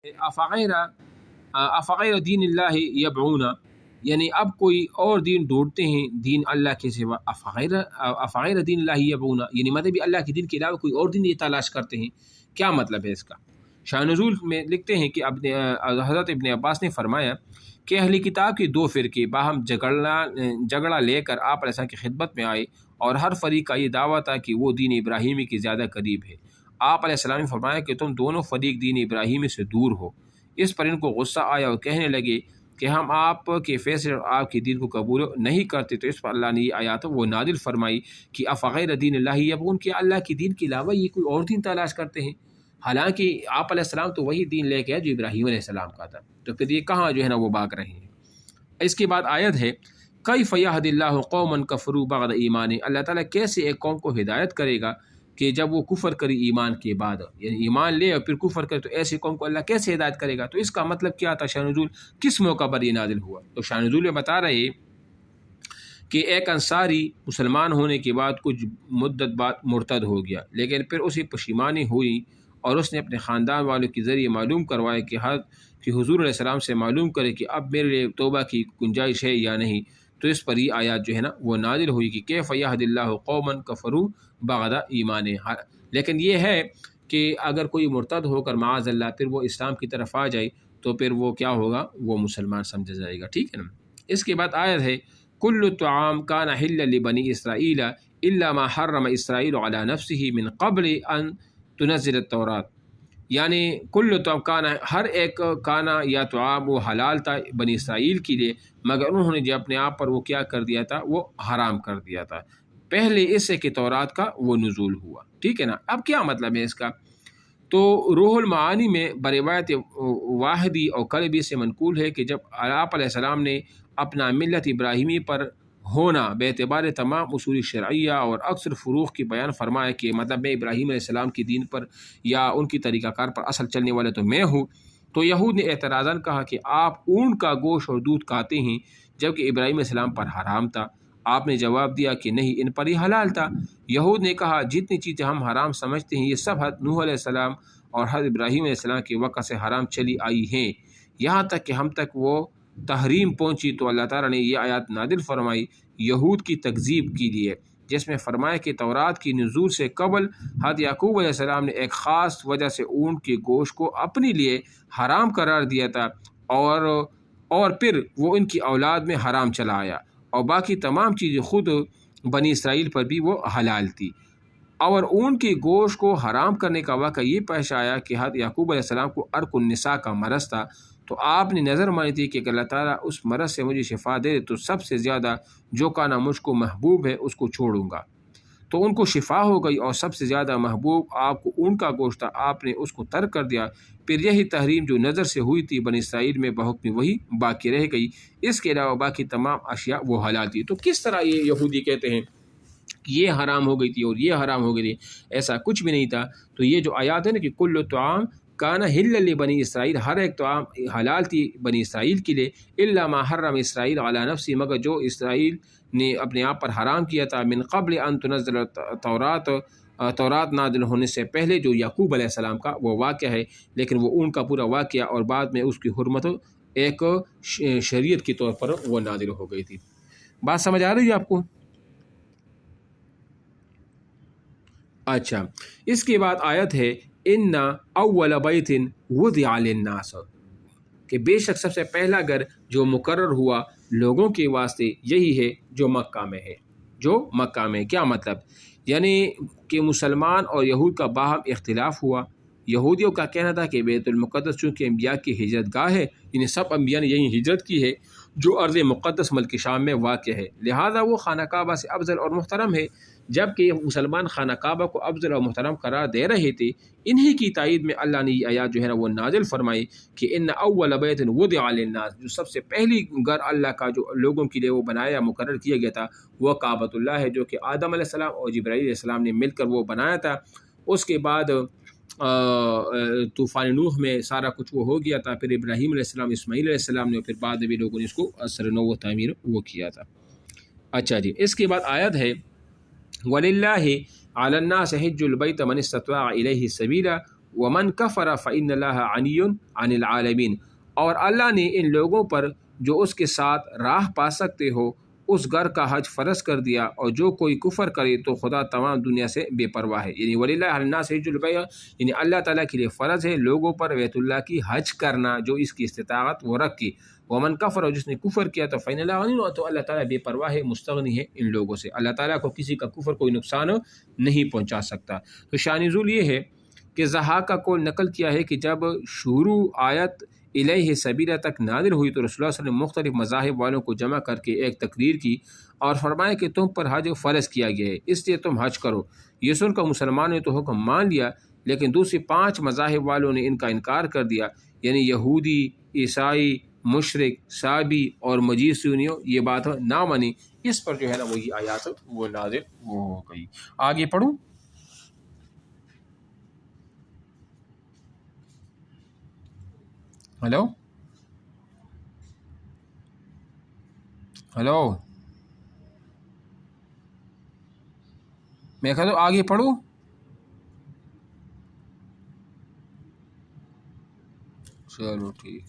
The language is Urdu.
افغیر دین اللہ یبغون، یعنی اب کوئی اور دین ڈھونڈتے ہیں دین اللہ کے سوا. افغیر دین اللہ یبغون، یعنی مطلب اللہ کے دین کے علاوہ کوئی اور دین یہ تلاش کرتے ہیں. کیا مطلب ہے اس کا؟ شاہ نزول میں لکھتے ہیں کہ حضرت ابن عباس نے فرمایا کہ اہلی کتاب کے دو فرقے باہم جھگڑا لے کر آپ علیہ السلام کی خدمت میں آئے، اور ہر فریق کا یہ دعویٰ تھا کہ وہ دین ابراہیمی کے زیادہ قریب ہے. آپ علیہ السلام نے فرمایا کہ تم دونوں فریق دین ابراہیمی سے دور ہو. اس پر ان کو غصہ آیا اور کہنے لگے کہ ہم آپ کے فیصلے اور آپ کے دین کو قبول نہیں کرتے. تو اس پر اللہ نے یہ آیات وہ نازل فرمائی کہ افغیر دین اللہ یبغون، کہ اللہ کے دین کے علاوہ یہ کوئی اور دین تلاش کرتے ہیں. حالانکہ آپ علیہ السلام تو وہی دین لے کے آئے جو ابراہیم علیہ السلام کا تھا، تو پھر یہ کہاں جو ہے نا وہ بھاگ رہے ہیں. اس کے بعد آیت ہے کیف یہد اللہ قوما کفروا بعد ایمان، اللہ تعالیٰ کیسے ایک قوم کو ہدایت کرے گا کہ جب وہ کفر کری ایمان کے بعد، یعنی ایمان لے اور پھر کفر کرے، تو ایسی قوم کو اللہ کیسے ہدایت کرے گا؟ تو اس کا مطلب کیا تھا؟ شاہ نزول کس موقع پر یہ نازل ہوا؟ تو شاہ نزول میں بتا رہے کہ ایک انصاری مسلمان ہونے کے بعد کچھ مدت بعد مرتد ہو گیا، لیکن پھر اسے پشیمانی ہوئی اور اس نے اپنے خاندان والوں کے ذریعے معلوم کروایا کہ حضور علیہ السلام سے معلوم کرے کہ اب میرے لیے توبہ کی گنجائش ہے یا نہیں. تو اس پر یہ آیات جو ہے نا وہ نازل ہوئی کہ کیف یہد اللہ قوما کفروا بعد ایمان. لیکن یہ ہے کہ اگر کوئی مرتد ہو کر معاذ اللہ پھر وہ اسلام کی طرف آ جائے تو پھر وہ کیا ہوگا؟ وہ مسلمان سمجھا جائے گا. ٹھیک ہے نا. اس کے بعد آیت ہے کل طعام کان حلا لبنی اسرائیل الا ما حرم اسرائیل علی نفسه من قبل ان تنزل التورات، یعنی کل طعام کانا، ہر ایک کانا یا طعام وہ حلال تھا بنی اسرائیل کے لیے، مگر انہوں نے جو اپنے آپ پر وہ کیا کر دیا تھا؟ وہ حرام کر دیا تھا پہلے اس سے کہ تورات کا وہ نزول ہوا. ٹھیک ہے نا. اب کیا مطلب ہے اس کا؟ تو روح المعانی میں بروایت واحدی اور قلبی سے منقول ہے کہ جب آپ علیہ السلام نے اپنا ملت ابراہیمی پر ہونا بے اعتبار تمام اصول شرعیہ اور اکثر فروق کی بیان فرمایا کہ مطلب میں ابراہیم علیہ السلام کی دین پر یا ان کی طریقہ کار پر اصل چلنے والے تو میں ہوں، تو یہود نے اعتراضاً کہا کہ آپ اونٹ کا گوشت اور دودھ کھاتے ہیں جبکہ ابراہیم علیہ السلام پر حرام تھا. آپ نے جواب دیا کہ نہیں، ان پر ہی حلال تھا. یہود نے کہا جتنی چیزیں ہم حرام سمجھتے ہیں یہ سب حضرت نوح علیہ السلام اور حضرت ابراہیم علیہ السلام کے وقت سے حرام چلی آئی ہیں، یہاں تک کہ ہم تک وہ تحریم پہنچی. تو اللہ تعالیٰ نے یہ آیات نازل فرمائی یہود کی تکذیب کے لیے، جس میں فرمایا کہ تورات کی نزول سے قبل حضرت یعقوب علیہ السلام نے ایک خاص وجہ سے اونٹ کے گوشت کو اپنے لیے حرام قرار دیا تھا، اور پھر وہ ان کی اولاد میں حرام چلا آیا، اور باقی تمام چیزیں خود بنی اسرائیل پر بھی وہ حلال تھی. اور اونٹ کے گوشت کو حرام کرنے کا واقعہ یہ پیش آیا کہ حضرت یعقوب علیہ السلام کو عرق النساء کا مرض تھا، تو آپ نے نظر مانی تھی کہ اللہ تعالیٰ اس مرض سے مجھے شفا دے تو سب سے زیادہ جو کھانا مجھ کو محبوب ہے اس کو چھوڑوں گا. تو ان کو شفا ہو گئی اور سب سے زیادہ محبوب آپ کو اونٹ کا گوشت تھا، آپ نے اس کو ترک کر دیا. پھر یہی تحریم جو نظر سے ہوئی تھی بنی اسرائیل میں بحکم وہی باقی رہ گئی، اس کے علاوہ باقی تمام اشیاء وہ حلال تھی. تو کس طرح یہ یہودی کہتے ہیں یہ حرام ہو گئی تھی اور یہ حرام ہو گئی تھی؟ ایسا کچھ بھی نہیں تھا. تو یہ جو آیات ہے نا کہ کل طعام کانا حلا لبنی اسرائیل، ہر ایک طعام حلال تھی بنی اسرائیل کے لیے، الا ما حرم اسرائیل علی نفسی، مگر جو اسرائیل نے اپنے آپ پر حرام کیا تھا من قبل ان تنزل تورات نازل ہونے سے پہلے، جو یعقوب علیہ السلام کا وہ واقعہ ہے. لیکن وہ ان کا پورا واقعہ اور بعد میں اس کی حرمت ایک شریعت کے طور پر وہ نازل ہو گئی تھی. بات سمجھ آ رہی ہے آپ کو؟ اچھا، اس کے بعد آیت ہے ان اول بیت وضع للناس، کہ بے شک سب سے پہلا گھر جو مقرر ہوا لوگوں کے واسطے یہی ہے جو مکہ میں ہے. جو مکہ میں کیا مطلب؟ یعنی کہ مسلمان اور یہود کا باہم اختلاف ہوا. یہودیوں کا کہنا تھا کہ بیت المقدس چونکہ انبیاء کی ہجرت گاہ ہے، یعنی سب انبیاء نے یہی ہجرت کی ہے جو ارض مقدس ملک شام میں واقع ہے، لہذا وہ خانہ کعبہ سے افضل اور محترم ہے. جبکہ مسلمان خانہ کعبہ کو افضل اور محترم قرار دے رہے تھے. انہی کی تائید میں اللہ نے یہ آیات جو ہے نا وہ نازل فرمائی کہ ان اول بیت وضع للناس، جو سب سے پہلی گھر اللہ کا جو لوگوں کے لیے وہ بنایا مقرر کیا گیا تھا وہ کعبۃ اللہ ہے، جو کہ آدم علیہ السلام اور جبرائیل علیہ السلام نے مل کر وہ بنایا تھا. اس کے بعد طوفان نوح میں سارا کچھ وہ ہو گیا تھا، پھر ابراہیم علیہ السلام، اسماعیل علیہ السلام نے، پھر بعد میں بھی لوگوں نے اس کو اثر نو و تعمیر وہ کیا تھا. اچھا جی، اس کے بعد آیت ہے وَلِلَّهِ عَلَى النَّاسِ حِجُّ الْبَيْتِ مَنِ اسْتَطَاعَ إِلَيْهِ سَبِيلًا ومن کفر فإن اللہ غنی عن العالمین، اور اللہ نے ان لوگوں پر جو اس کے ساتھ راہ پا سکتے ہو اس گھر کا حج فرض کر دیا، اور جو کوئی کفر کرے تو خدا تمام دنیا سے بے پرواہ ہے۔ یعنی وَلِلَّهِ عَلَى النَّاسِ حِجُّ الْبَيْتِ، یعنی اللہ تعالیٰ کے لیے فرض ہے لوگوں پر بیت اللہ کی حج کرنا جو اس کی استطاعت وہ رکھے۔ ومن کفر، اور جس نے کفر کیا تو فإن اللہ غنی، تو اللہ تعالیٰ بے پرواہ ہے، مستغنی ہے ان لوگوں سے، اللہ تعالیٰ کو کسی کا کفر کوئی نقصان نہیں پہنچا سکتا۔ تو شان نزول یہ ہے کہ ضحاک کا قول نقل کیا ہے کہ جب شروع آیت الیہ سبیلہ تک نازل ہوئی تو رسول اللہ صلی اللہ علیہ وسلم نے مختلف مذاہب والوں کو جمع کر کے ایک تقریر کی اور فرمایا کہ تم پر حج فرض کیا گیا ہے، اس لیے تم حج کرو۔ یہ سن کر مسلمانوں نے تو حکم مان لیا، لیکن دوسری 5 مذاہب والوں نے ان کا انکار کر دیا، یعنی یہودی، عیسائی، مشرک، صابی اور مجوسیوں یہ بات نہ مانی۔ اس پر جو ہے نا وہی آیات وہ نازل وہ ہو گئی۔ آگے پڑھوں۔ ہلو ہلو، میں کہتا ہوں آگے پڑھوں۔ چلو ٹھیک۔